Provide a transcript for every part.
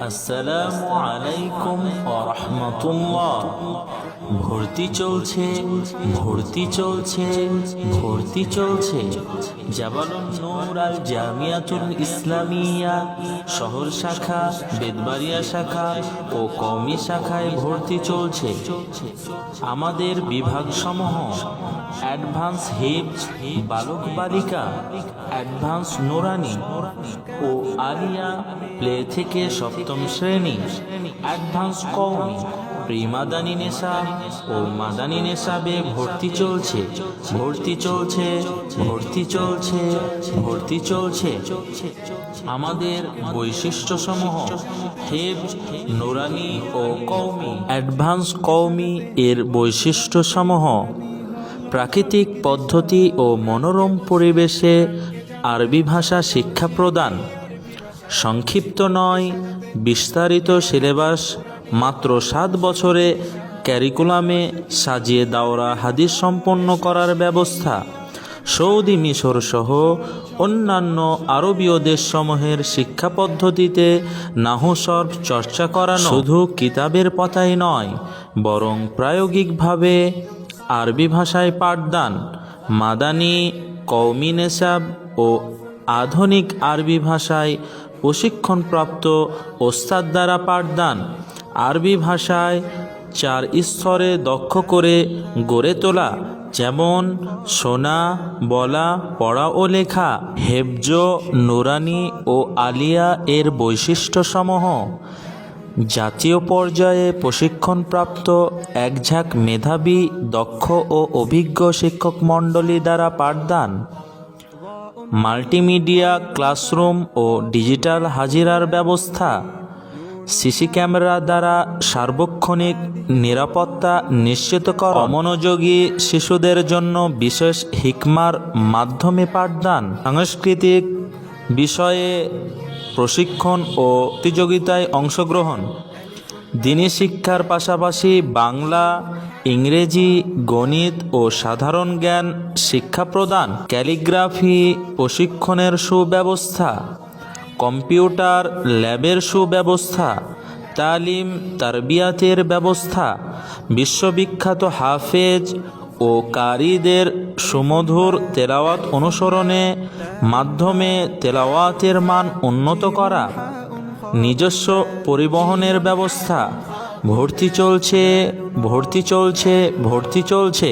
আসসালামু আলাইকুম ওয়া রাহমাতুল্লাহ। ভর্তি চলছে, ভর্তি চলছে, ভর্তি চলছে। জাবালুন নূর আল জামিয়াতুল ইসলামিয়া শহর শাখা, বেদবাড়িয়া শাখা ও কওমি শাখায় ভর্তি চলছে। আমাদের বিভাগসমূহ: অ্যাডভান্স হিফজ, বালক বালিকা, অ্যাডভান্স নুরানি ও আলিয়া প্লে থেকে সপ্তম শ্রেণী, অ্যাডভান্স কওমি, প্রি মাদানী নেশাব ও মাদানী নেশাবে ভর্তি চলছে, ভর্তি চলছে, ভর্তি চলছে, ভর্তি চলছে। আমাদের বৈশিষ্ট্যসমূহ: হিফজ, নুরানি ও কওমি। অ্যাডভান্স কওমি এর বৈশিষ্ট্যসমূহ: প্রাকৃতিক পদ্ধতি ও মনোরম পরিবেশে আরবি ভাষা শিক্ষা প্রদান, সংক্ষিপ্ত নয় বিস্তারিত সিলেবাস, মাত্র 7 বছরে ক্যারিকুলামে সাজিয়ে দাওরা হাদিস সম্পন্ন করার ব্যবস্থা, সৌদি মিশর সহ অন্যান্য আরবীয় দেশসমূহের শিক্ষা পদ্ধতিতে নাহু সরফ চর্চা করানো, শুধু কিতাবের পাতায় নয় বরং প্রায়োগিকভাবে আরবি ভাষায় পাঠদান, মাদানী, কওমি নেশাব ও আধুনিক আরবি ভাষায় প্রশিক্ষণপ্রাপ্ত ওস্তাদ দ্বারা পাঠদান, আরবি ভাষায় 4 স্তরে দক্ষ করে গড়ে তোলা, যেমন শোনা, বলা, পড়া ও লেখা। হেফজ, নুরানি ও আলিয়া এর বৈশিষ্ট্যসমূহ: জাতীয় পর্যায়ে প্রশিক্ষণপ্রাপ্ত একঝাঁক মেধাবী, দক্ষ ও অভিজ্ঞ শিক্ষক মণ্ডলী দ্বারা পাঠদান, মাল্টিমিডিয়া ক্লাসরুম ও ডিজিটাল হাজিরার ব্যবস্থা, সিসি ক্যামেরা দ্বারা সার্বক্ষণিক নিরাপত্তা নিশ্চিত করা, অমনোযোগী শিশুদের জন্য বিশেষ হিকমার মাধ্যমে পাঠদান, সাংস্কৃতিক বিষয়ে প্রশিক্ষণ ও প্রতিযোগিতায় অংশগ্রহণ, দ্বীনি শিক্ষার পাশাপাশি বাংলা, ইংরেজি, গণিত ও সাধারণ জ্ঞান শিক্ষা প্রদান, ক্যালিগ্রাফি প্রশিক্ষণের সুব্যবস্থা, কম্পিউটার ল্যাবের সুব্যবস্থা, তালিম তারবিয়াতের ব্যবস্থা, বিশ্ববিখ্যাত হাফেজ ও কারীদের সুমধুর তেলাওয়াত অনুসরণে মাধ্যমে তেলাওয়াতের মান উন্নত করা, নিজস্ব পরিবহনের ব্যবস্থা। ভর্তি চলছে, ভর্তি চলছে, ভর্তি চলছে।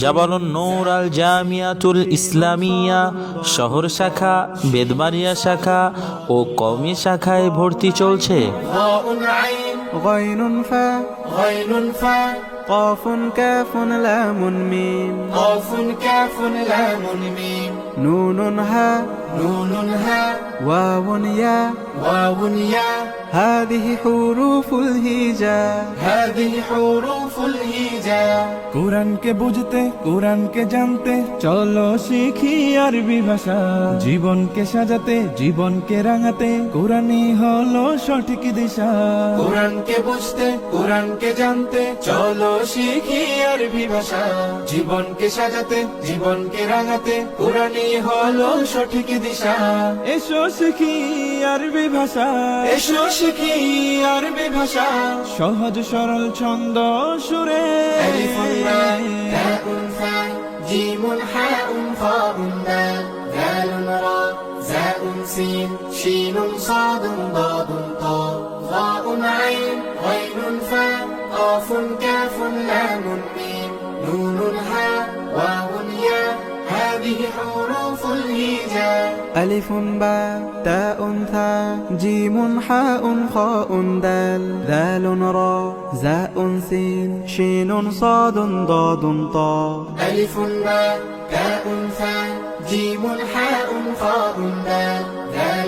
জাবালুন নূর আল জামিয়াতুল ইসলামিয়া শহর শাখা, বেদবাড়িয়া শাখা ও কওমি শাখায় ভর্তি চলছে। غين فا غين فا قاف كاف لام ميم قاف كاف لام ميم نون ها نون ها واو يا واو يا هذه حروف الهجاء هذه حروف الهجاء কোরআনকে বুঝতে, কোরআনকে জানতে চলো শিখি আরবি ভাষা, জীবনকে সাজাতে, জীবনকে রাঙাতে কোরআনই হলো সঠিক দিশা। কোরআনকে বুঝতে, কোরআনকে জানতে চলো শিখি আরবি ভাষা, জীবনকে সাজাতে, জীবনকে রাঙাতে কোরআনই হলো সঠিক দিশা। এসো শিখি আরবি ভাষা, এসো শিখি আরবি ভাষা, সহজ সরল ছন্দ সুরে। ألف باء تاء ثاء جيم حاء خاء دال ذال راء زاء سين شين صاد ضاد طاء ظاء عين غين فاء قاف كاف لام ميم نون هاء واو ياء هذه حروف الهجاء ألف باء تاء ثاء جيم حاء خاء دال ذال راء زاء سين شين صاد ضاد طاء ألف باء تاء ثاء جيم حاء خاء دال ذال